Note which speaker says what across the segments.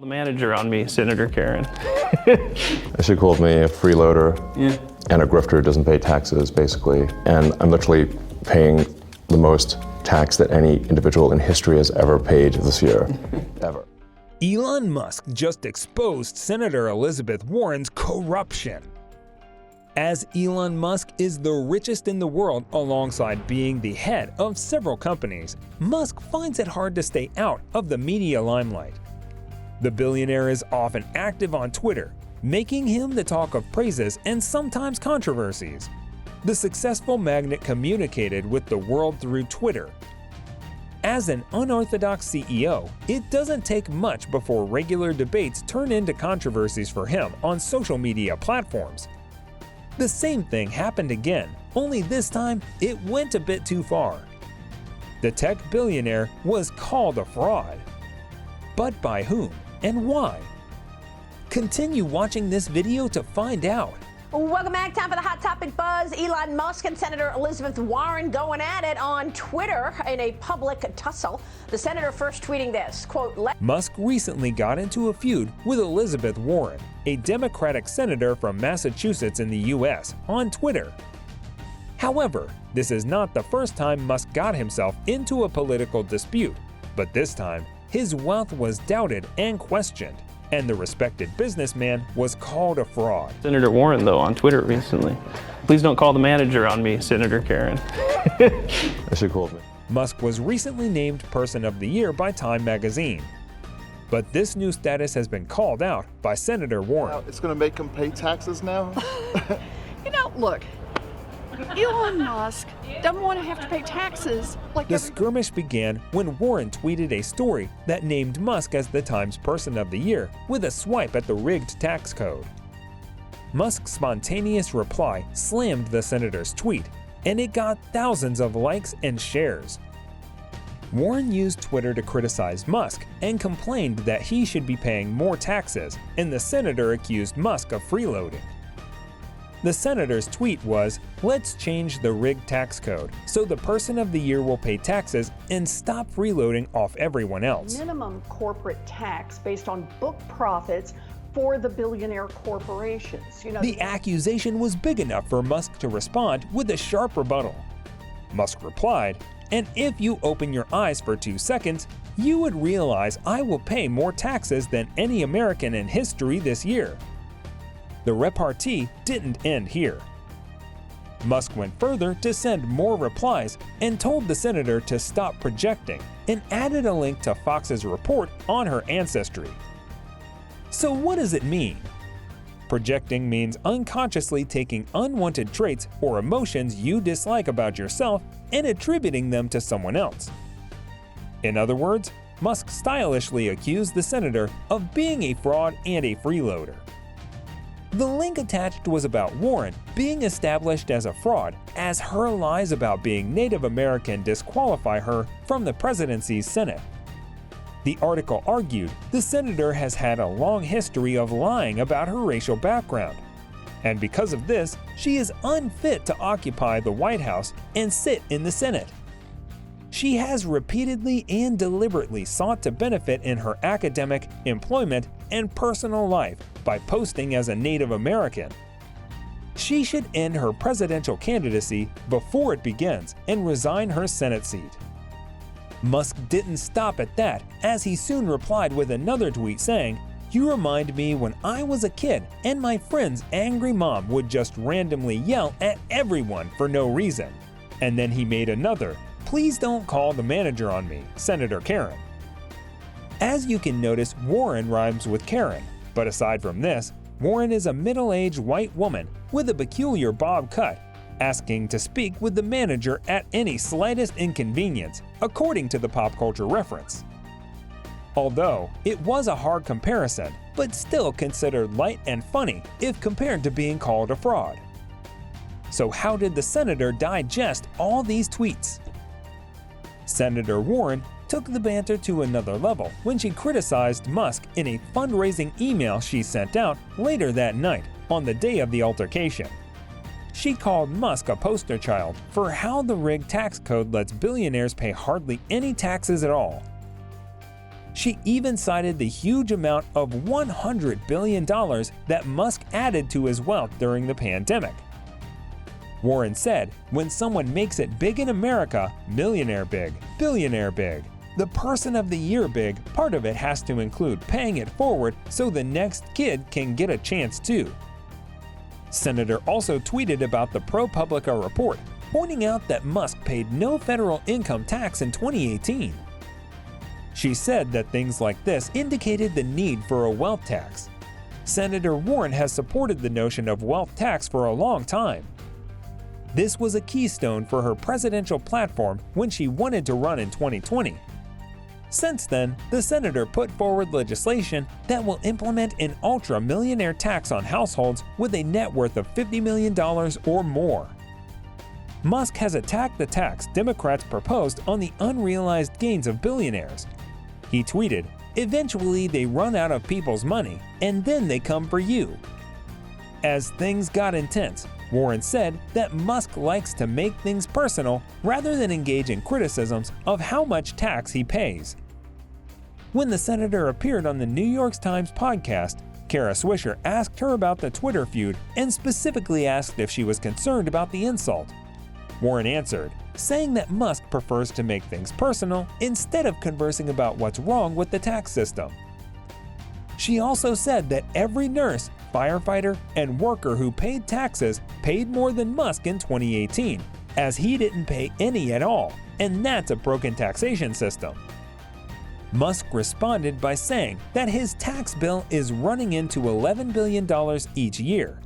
Speaker 1: The manager on me, Senator Karen.
Speaker 2: She called me a freeloader and a grifter who doesn't pay taxes, basically. And I'm literally paying the most tax that any individual in history has ever paid this year, ever.
Speaker 3: Elon Musk just exposed Senator Elizabeth Warren's corruption. As Elon Musk is the richest in the world alongside being the head of several companies, Musk finds it hard to stay out of the media limelight. The billionaire is often active on Twitter, making him the talk of praises and sometimes controversies. The successful magnate communicated with the world through Twitter. As an unorthodox CEO, it doesn't take much before regular debates turn into controversies for him on social media platforms. The same thing happened again, only this time it went a bit too far. The tech billionaire was called a fraud. But by whom and why? Continue watching this video to find out.
Speaker 4: Welcome back. Time for the Hot Topic Buzz. Elon Musk and Senator Elizabeth Warren going at it on Twitter in a public tussle. The senator first tweeting this, quote,
Speaker 3: Musk recently got into a feud with Elizabeth Warren, a Democratic senator from Massachusetts in the U.S., on Twitter. However, this is not the first time Musk got himself into a political dispute, but this time, his wealth was doubted and questioned, and the respected businessman was called a fraud.
Speaker 1: Senator Warren, though, on Twitter recently. Please don't call the manager on me, Senator Karen.
Speaker 2: She called me.
Speaker 3: Musk was recently named Person of the Year by Time magazine. But this new status has been called out by Senator Warren.
Speaker 5: It's going to make him pay taxes now?
Speaker 6: Look, Elon Musk doesn't want to have to pay taxes like
Speaker 3: The skirmish began when Warren tweeted a story that named Musk as the Times Person of the Year with a swipe at the rigged tax code. Musk's spontaneous reply slammed the senator's tweet, and it got thousands of likes and shares. Warren used Twitter to criticize Musk and complained that he should be paying more taxes, and the senator accused Musk of freeloading. The senator's tweet was, "Let's change the rigged tax code so the person of the year will pay taxes and stop freeloading off everyone else."
Speaker 6: minimum corporate tax based on book profits for the billionaire corporations.
Speaker 3: The accusation was big enough for Musk to respond with a sharp rebuttal. Musk replied, "And if you open your eyes for 2 seconds, you would realize I will pay more taxes than any American in history this year." The repartee didn't end here. Musk went further to send more replies and told the senator to stop projecting and added a link to Fox's report on her ancestry. So what does it mean? Projecting means unconsciously taking unwanted traits or emotions you dislike about yourself and attributing them to someone else. In other words, Musk stylishly accused the senator of being a fraud and a freeloader. The link attached was about Warren being established as a fraud, as her lies about being Native American disqualify her from the presidency's Senate. The article argued the senator has had a long history of lying about her racial background, and because of this, she is unfit to occupy the White House and sit in the Senate. She has repeatedly and deliberately sought to benefit in her academic, employment, and personal life by posting as a Native American. She should end her presidential candidacy before it begins and resign her Senate seat. Musk didn't stop at that, as he soon replied with another tweet saying, "You remind me when I was a kid and my friend's angry mom would just randomly yell at everyone for no reason." And then he made another, "Please don't call the manager on me, Senator Karen." As you can notice, Warren rhymes with Karen, but aside from this, Warren is a middle-aged white woman with a peculiar bob cut, asking to speak with the manager at any slightest inconvenience, according to the pop culture reference. Although, it was a hard comparison, but still considered light and funny if compared to being called a fraud. So how did the senator digest all these tweets? Senator Warren took the banter to another level when she criticized Musk in a fundraising email she sent out later that night on the day of the altercation. She called Musk a poster child for how the rigged tax code lets billionaires pay hardly any taxes at all. She even cited the huge amount of $100 billion that Musk added to his wealth during the pandemic. Warren said, "When someone makes it big in America, millionaire big, billionaire big, the person of the year big, part of it has to include paying it forward so the next kid can get a chance too." Senator also tweeted about the ProPublica report, pointing out that Musk paid no federal income tax in 2018. She said that things like this indicated the need for a wealth tax. Senator Warren has supported the notion of wealth tax for a long time. This was a keystone for her presidential platform when she wanted to run in 2020. Since then, the senator put forward legislation that will implement an ultra-millionaire tax on households with a net worth of $50 million or more. Musk has attacked the tax Democrats proposed on the unrealized gains of billionaires. He tweeted, "Eventually they run out of people's money, and then they come for you." As things got intense, Warren said that Musk likes to make things personal rather than engage in criticisms of how much tax he pays. When the senator appeared on the New York Times podcast, Kara Swisher asked her about the Twitter feud and specifically asked if she was concerned about the insult. Warren answered, saying that Musk prefers to make things personal instead of conversing about what's wrong with the tax system. She also said that every nurse, firefighter, and worker who paid taxes paid more than Musk in 2018, as he didn't pay any at all, and that's a broken taxation system. Musk responded by saying that his tax bill is running into $11 billion each year.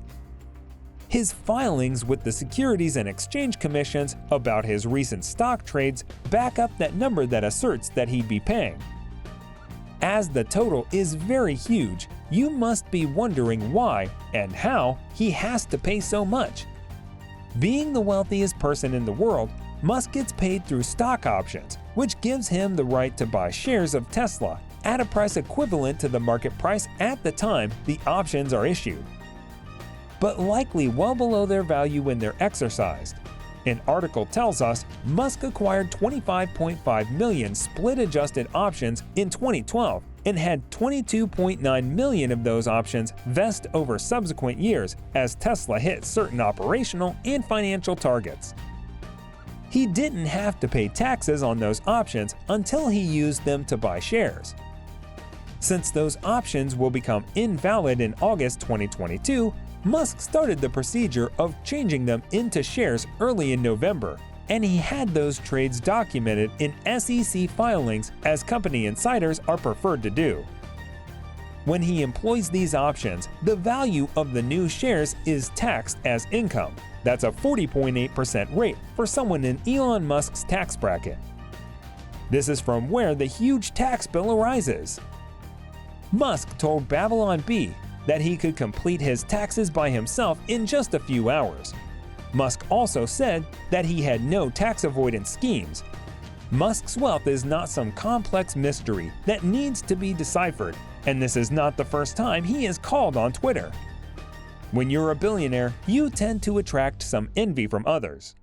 Speaker 3: His filings with the Securities and Exchange Commissions about his recent stock trades back up that number that asserts that he'd be paying. As the total is very huge, you must be wondering why and how he has to pay so much. Being the wealthiest person in the world, Musk gets paid through stock options, which gives him the right to buy shares of Tesla at a price equivalent to the market price at the time the options are issued, but likely well below their value when they're exercised. An article tells us Musk acquired 25.5 million split-adjusted options in 2012 and had 22.9 million of those options vest over subsequent years as Tesla hit certain operational and financial targets. He didn't have to pay taxes on those options until he used them to buy shares. Since those options will become invalid in August 2022, Musk started the procedure of changing them into shares early in November, and he had those trades documented in SEC filings as company insiders are preferred to do. When he employs these options, the value of the new shares is taxed as income. That's a 40.8% rate for someone in Elon Musk's tax bracket. This is from where the huge tax bill arises. Musk told Babylon Bee that he could complete his taxes by himself in just a few hours. Musk also said that he had no tax avoidance schemes. Musk's wealth is not some complex mystery that needs to be deciphered, and this is not the first time he is called on Twitter. When you're a billionaire, you tend to attract some envy from others.